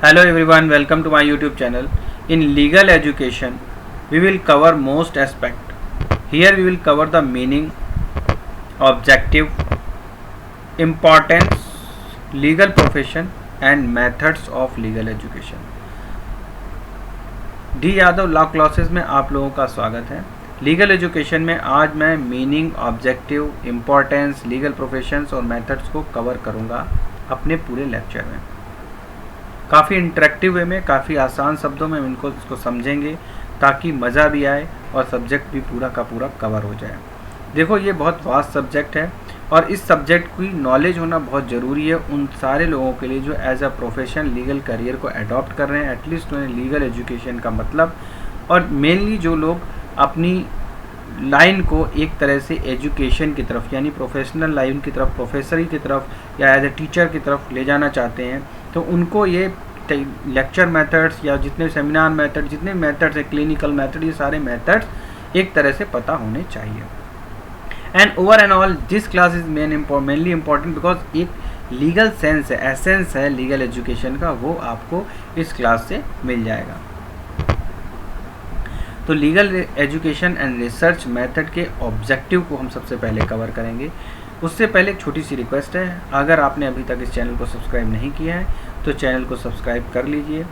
Hello everyone, welcome to my YouTube channel. In legal education, we will cover most aspect. Here we will cover the meaning, objective, importance, legal profession and methods of legal education. D Yadav law classes में आप लोगों का स्वागत है। Legal education में आज मैं meaning, objective, importance, legal professions और मेथड्स को कवर करूंगा अपने पूरे लेक्चर में। काफ़ी इंटरेक्टिव वे में, काफ़ी आसान शब्दों में हम इसको समझेंगे ताकि मज़ा भी आए और सब्जेक्ट भी पूरा का पूरा कवर हो जाए। देखो, ये बहुत वास्ट सब्जेक्ट है और इस सब्जेक्ट की नॉलेज होना बहुत ज़रूरी है उन सारे लोगों के लिए जो as a profession legal career को अडॉप्ट कर रहे हैं। एटलीस्ट उन्हें लीगल एजुकेशन का मतलब, और मेनली जो लोग अपनी लाइन को एक तरह से एजुकेशन की तरफ यानी प्रोफेशनल लाइन की तरफ, प्रोफेसरी की तरफ या एज ए टीचर की तरफ ले जाना चाहते हैं, तो उनको ये लेक्चर मेथड्स या जितने सेमिनार मेथड, जितने मेथड्स हैं, क्लिनिकल मेथड, ये सारे मेथड्स एक तरह से पता होने चाहिए। And over and all this class is mainly important because एक लीगल सेंस है, एसेंस है लीगल एजुकेशन का, वो आपको इस क्लास से मिल जाएगा। तो legal education and research method के ऑब्जेक्टिव को हम सबसे पहले कवर करेंगे। उससे पहले एक छोटी सी रिक्वेस्ट है, अगर आपने अभी तक इस चैनल को सब्सक्राइब नहीं किया है तो चैनल को सब्सक्राइब कर लीजिए।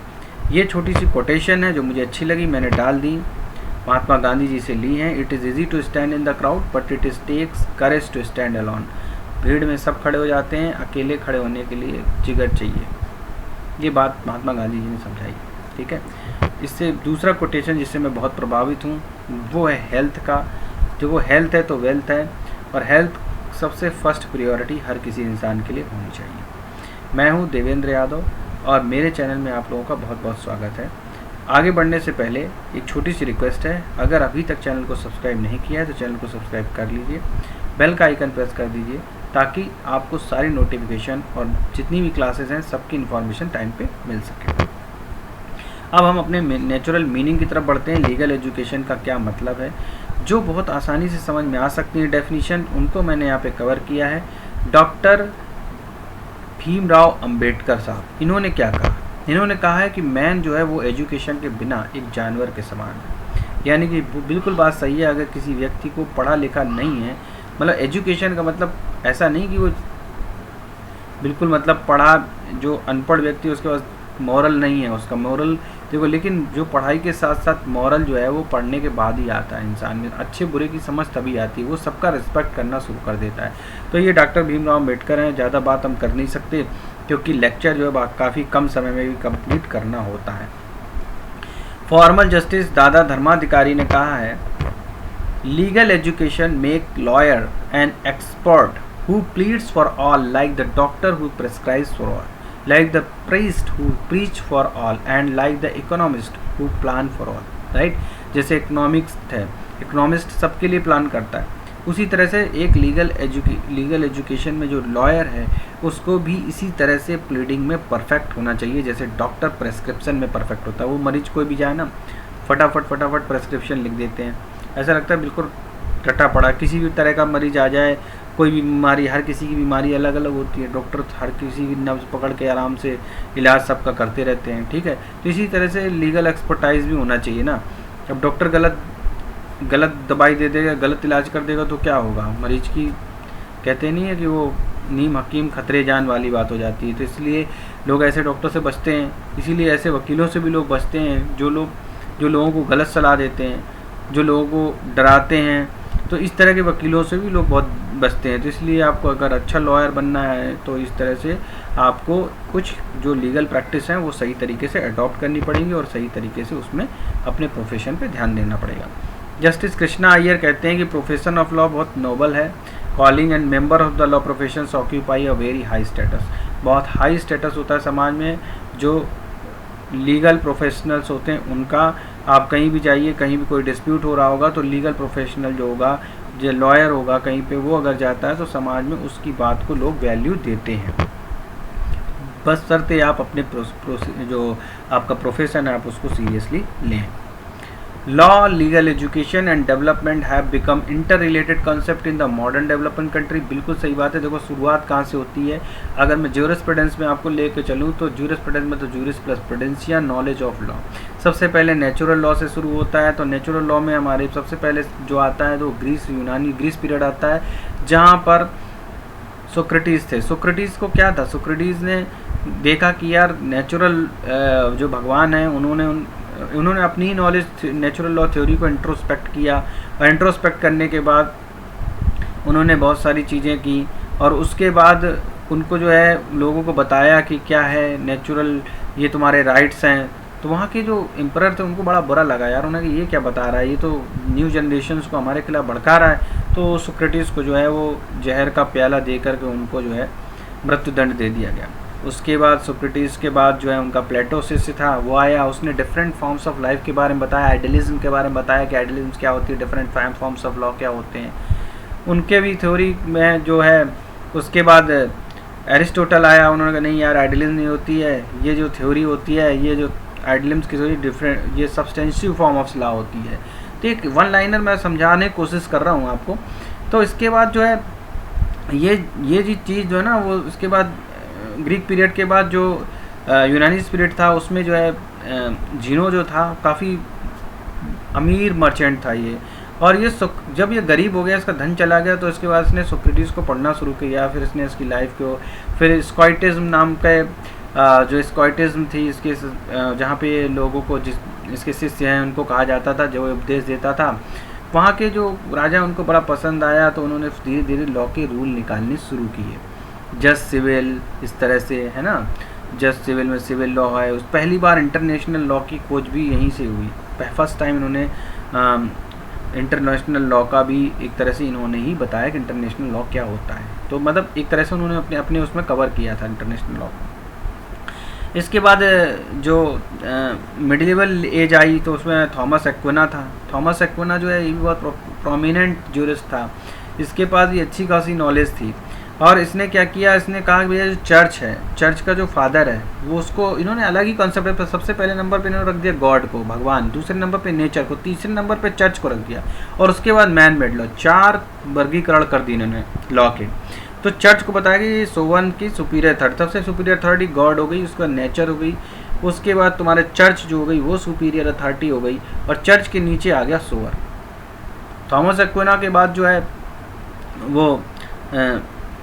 ये छोटी सी कोटेशन है जो मुझे अच्छी लगी, मैंने डाल दी, महात्मा गांधी जी से ली हैं। It is easy to stand in the crowd but it is takes courage to stand alone. भीड़ में सब खड़े हो जाते हैं, अकेले खड़े होने के लिए जिगर चाहिए। ये बात महात्मा गांधी जी ने समझाई, ठीक है। इससे दूसरा कोटेशन जिससे मैं बहुत प्रभावित हूँ वो है हेल्थ का। जो वो हेल्थ है तो वेल्थ है, और हेल्थ सबसे फर्स्ट प्रायोरिटी हर किसी इंसान के लिए होनी चाहिए। मैं हूँ देवेंद्र यादव और मेरे चैनल में आप लोगों का बहुत बहुत स्वागत है। आगे बढ़ने से पहले एक छोटी सी रिक्वेस्ट है, अगर अभी तक चैनल को सब्सक्राइब नहीं किया है तो चैनल को सब्सक्राइब कर लीजिए, बेल का आइकन प्रेस कर दीजिए ताकि आपको सारी नोटिफिकेशन और जितनी भी क्लासेस हैं सबकी इन्फॉर्मेशन टाइम पे मिल सके। अब हम अपने नेचुरल मीनिंग की तरफ बढ़ते हैं। लीगल एजुकेशन का क्या मतलब है, जो बहुत आसानी से समझ में आ सकती है डेफिनेशन, उनको मैंने यहाँ पे कवर किया है। डॉक्टर भीमराव अंबेडकर साहब, इन्होंने क्या कहा? इन्होंने कहा है कि मैन जो है वो एजुकेशन के बिना एक जानवर के समान है। यानी कि बिल्कुल बात सही है। अगर किसी व्यक्ति को पढ़ा लिखा नहीं है, मतलब एजुकेशन का मतलब ऐसा नहीं कि वो बिल्कुल मतलब पढ़ा, जो अनपढ़ व्यक्ति उसके पास मॉरल नहीं है, उसका मॉरल देखो, लेकिन जो पढ़ाई के साथ साथ मॉरल जो है वो पढ़ने के बाद ही आता है। इंसान में अच्छे बुरे की समझ तभी आती है, वो सबका रिस्पेक्ट करना शुरू कर देता है। तो ये डॉक्टर भीमराव अम्बेडकर हैं। ज़्यादा बात हम कर नहीं सकते क्योंकि लेक्चर जो है काफ़ी कम समय में भी कंप्लीट करना होता है। फॉर्मल जस्टिस दादा धर्माधिकारी ने कहा है, legal education make lawyer and expert who pleads for all, like the doctor who prescribes for all, like the priest who preach for all and like the economist who plan for all, right? जैसे economist है, economist सबके लिए plan करता है, उसी तरह से एक लीगल एजुकेशन में जो लॉयर है उसको भी इसी तरह से प्लीडिंग में परफेक्ट होना चाहिए। जैसे डॉक्टर प्रेस्क्रिप्शन में परफेक्ट होता है, वो मरीज कोई भी जाए ना फटाफट प्रेस्क्रिप्शन लिख देते हैं, ऐसा लगता है बिल्कुल रटा पड़ा। किसी भी तरह का मरीज आ जाए, कोई भी बीमारी, हर किसी की बीमारी अलग अलग होती है, डॉक्टर हर किसी की नब्ज पकड़ के आराम से इलाज सबका करते रहते हैं, ठीक है। तो इसी तरह से लीगल एक्सपर्टाइज भी होना चाहिए ना। अब डॉक्टर गलत दवाई दे देगा, गलत इलाज कर देगा तो क्या होगा? मरीज की कहते नहीं है कि वो नीम हकीम खतरे जान वाली बात हो जाती है। तो इसलिए लोग ऐसे डॉक्टर से बचते हैं, इसीलिए ऐसे वकीलों से भी लोग बचते हैं जो लोगों को गलत सलाह देते हैं, जो लोगों को डराते हैं। तो इस तरह के वकीलों से भी लोग बहुत बचते हैं। तो इसलिए आपको अगर अच्छा लॉयर बनना है तो इस तरह से आपको कुछ जो लीगल प्रैक्टिस हैं वो सही तरीके से अडॉप्ट करनी पड़ेगी और सही तरीके से उसमें अपने प्रोफेशन पे ध्यान देना पड़ेगा। जस्टिस कृष्णा अय्यर कहते हैं कि प्रोफेशन ऑफ लॉ बहुत नोबल है। Calling and member of the law professions occupy a very high status. बहुत हाई स्टेटस होता है समाज में। जो लीगल प्रोफेशनल्स होते हैं उनका, आप कहीं भी जाइए, कहीं भी कोई डिस्प्यूट हो रहा होगा तो लीगल प्रोफेशनल जो होगा, जो लॉयर होगा कहीं पे, वो अगर जाता है तो समाज में उसकी बात को लोग वैल्यू देते हैं। बस शर्ते आप अपने जो आपका प्रोफेशन है आप उसको सीरियसली लें। Law, legal education and development have become inter related concept in the modern development country. बिल्कुल सही बात है। देखो शुरुआत कहाँ से होती है, अगर मैं ज्यूरिस्प्रूडेंस में आपको लेके चलूँ तो ज्यूरिस्प्रूडेंस में तो juris plus prudentia, knowledge of law. सबसे पहले नेचुरल लॉ से शुरू होता है। तो नेचुरल लॉ में हमारे सबसे पहले जो आता है तो ग्रीस पीरियड आता है, जहाँ पर सोक्रेटिस थे। सोक्रेटिस को क्या था, सोक्रेटिस ने देखा कि यार नेचुरल जो भगवान है उन्होंने अपनी ही नॉलेज नेचुरल लॉ थ्योरी को इंट्रोस्पेक्ट किया, और इंट्रोस्पेक्ट करने के बाद उन्होंने बहुत सारी चीज़ें की, और उसके बाद उनको जो है लोगों को बताया कि क्या है नेचुरल, ये तुम्हारे राइट्स हैं। तो वहाँ के जो एम्परर थे उनको बड़ा बुरा लगा यार, उन्हें कि ये क्या बता रहा है, ये तो न्यू जनरेशन्स को हमारे खिलाफ भड़का रहा है। तो सोक्रेटिस को जो है वो जहर का प्याला दे करके उनको जो है मृत्युदंड दे दिया गया। उसके बाद सोक्रेटिस के बाद जो है उनका प्लेटो शिष्य था, वो आया, उसने डिफरेंट फॉर्म्स ऑफ लाइफ के बारे में बताया, आइडियलिज्म के बारे में बताया कि आइडियलिज्म क्या होती है, डिफरेंट फॉर्म्स ऑफ लॉ क्या होते हैं, उनके भी थ्योरी में जो है। उसके बाद एरिस्टोटल आया, उन्होंने कहा नहीं यार आइडियलिज्म नहीं होती है, ये जो थ्योरी होती है, ये जो आइडियलिज्म की थ्योरी डिफरेंट, ये सब्सटेंसिव फॉर्म ऑफ लॉ होती है। तो एक वन लाइनर मैं समझाने की कोशिश कर रहा हूँ आपको। तो इसके बाद जो है ये जी चीज़ जो है ना, वो इसके बाद ग्रीक पीरियड के बाद जो यूनानी पीरियड था, उसमें जो है जीनो जो था काफ़ी अमीर मर्चेंट था ये, और ये जब ये गरीब हो गया, इसका धन चला गया, तो इसके बाद इसने सोक्रेटिस को पढ़ना शुरू किया। फिर इसने इसकी लाइफ को, फिर स्कॉइटिज्म नाम के जो स्कॉइटिज्म थी, इसके जहाँ पे लोगों को इसके शिष्य हैं उनको कहा जाता था, जो उपदेश देता था, वहाँ के जो राजा उनको बड़ा पसंद आया, तो उन्होंने धीरे धीरे लॉ के रूल निकालने शुरू किए। जस्ट सिविल, इस तरह से है ना, जस्ट सिविल में सिविल लॉ है। उस पहली बार इंटरनेशनल लॉ की खोज भी यहीं से हुई। फर्स्ट टाइम इन्होंने इंटरनेशनल लॉ का भी एक तरह से इन्होंने ही बताया कि इंटरनेशनल लॉ क्या होता है। तो मतलब एक तरह से उन्होंने अपने उसमें कवर किया था इंटरनेशनल लॉ को। इसके बाद जो मिडिलेवल एज आई, तो उसमें थॉमस एक्विना था। थॉमस एक्विना जो है ये भी बहुत प्रोमिनेंट ज्यूरिस्ट था, इसके पास भी अच्छी खासी नॉलेज थी। और इसने क्या किया, इसने कहा कि भैया जो चर्च है, चर्च का जो फादर है वो, उसको इन्होंने अलग ही कॉन्सेप्ट है। सबसे पहले नंबर पे इन्होंने रख दिया गॉड को, भगवान, दूसरे नंबर पे नेचर को, तीसरे नंबर पे चर्च को रख दिया, और उसके बाद मैन मेड लॉ। 4 वर्गीकरण कर दिए इन्होंने लॉ के। तो चर्च को बताया कि सोवन की सुपीरियर थर्ड, सबसे सुपीरियर अथॉरिटी गॉड हो गई, उसका नेचर हो गई, उसके बाद तुम्हारे चर्च जो हो गई वो सुपीरियर अथॉरिटी हो गई, और चर्च के नीचे आ गया सोवर। थॉमस एक्विना के बाद जो है वो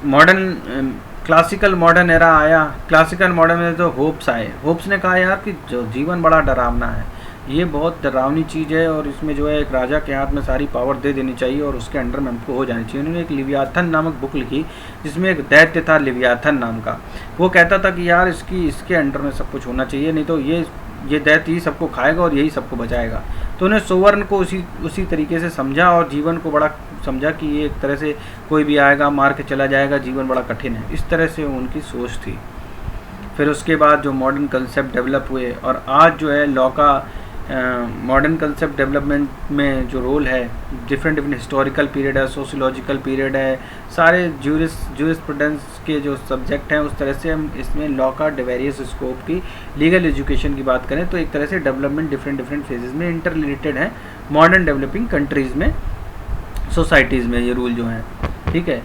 मॉडर्न क्लासिकल मॉडर्न एरा आया। क्लासिकल मॉडर्न में तो होप्स आए। होप्स ने कहा यार कि जो जीवन बड़ा डरावना है, ये बहुत डरावनी चीज़ है, और इसमें जो है एक राजा के हाथ में सारी पावर दे देनी चाहिए और उसके अंडर में हमको हो जानी चाहिए। उन्होंने एक लिवियाथन नामक बुक लिखी, जिसमें एक दैत्य था लिवियाथन नाम का। वो कहता था कि यार इसके अंडर में सब कुछ होना चाहिए, नहीं तो ये दैत्य ही सबको खाएगा और यही सबको बचाएगा। तो उन्हें सोवर्ण को उसी तरीके से समझा, और जीवन को बड़ा समझा कि ये एक तरह से कोई भी आएगा मार के चला जाएगा, जीवन बड़ा कठिन है, इस तरह से उनकी सोच थी। फिर उसके बाद जो मॉडर्न कंसेप्ट डेवलप हुए, और आज जो है लॉ का मॉडर्न कंसेप्ट डेवलपमेंट में जो रोल है, डिफरेंट हिस्टोरिकल पीरियड है, सोशियोलॉजिकल पीरियड है, सारे ज्यूरिस्प्रूडेंस के जो सब्जेक्ट हैं, उस तरह से हम इसमें लॉ का वेरियस स्कोप की लीगल एजुकेशन की बात करें तो एक तरह से डेवलपमेंट डिफरेंट फेजेस में इंटर रिलेटेड है। मॉडर्न डेवलपिंग कंट्रीज़ में, सोसाइटीज़ में ये रूल जो हैं, ठीक है,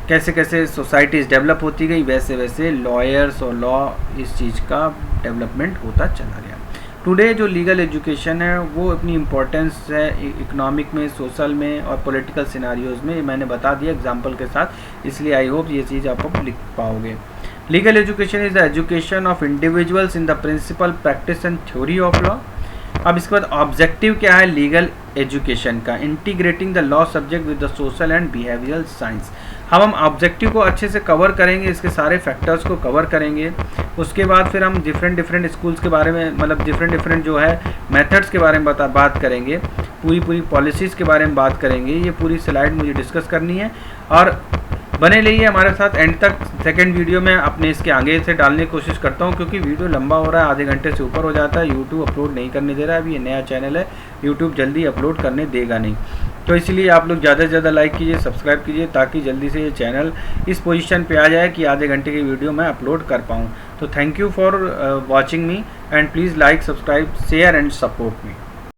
कैसे कैसे सोसाइटीज़ डेवलप होती गई, वैसे वैसे लॉयर्स और लॉ इस चीज़ का डेवलपमेंट होता चला गया। टुडे जो लीगल एजुकेशन है वो अपनी इम्पोर्टेंस है इकोनॉमिक में, सोशल में और पॉलिटिकल सिनारियोज़ में, मैंने बता दिया एग्जांपल के साथ, इसलिए आई होप ये चीज़ आप लिख पाओगे। Legal education is the education of individuals in the principle, practice and theory of law. अब इसके बाद ऑब्जेक्टिव क्या है लीगल एजुकेशन का, integrating the law subject with the social and behavioural science. हम ऑब्जेक्टिव को अच्छे से कवर करेंगे, इसके सारे फैक्टर्स को कवर करेंगे। उसके बाद फिर हम डिफरेंट स्कूल्स के बारे में, मतलब डिफरेंट जो है मेथड्स के बारे में बात करेंगे, पूरी पॉलिसीज़ के बारे में बात करेंगे। ये पूरी स्लाइड मुझे डिस्कस करनी है, और बने रहिए हमारे साथ एंड तक। सेकंड वीडियो में अपने इसके आगे से डालने की कोशिश करता हूँ, क्योंकि वीडियो लंबा हो रहा है, आधे घंटे से ऊपर हो जाता है, यूट्यूब अपलोड नहीं करने दे रहा है। अभी ये नया चैनल है, यूट्यूब जल्दी अपलोड करने देगा नहीं, तो इसलिए आप लोग ज़्यादा से ज़्यादा लाइक कीजिए, सब्सक्राइब कीजिए, ताकि जल्दी से ये चैनल इस पोजीशन पे आ जाए कि आधे घंटे की वीडियो मैं अपलोड कर पाऊँ। तो thank you for watching me, and please like, subscribe, share and support me.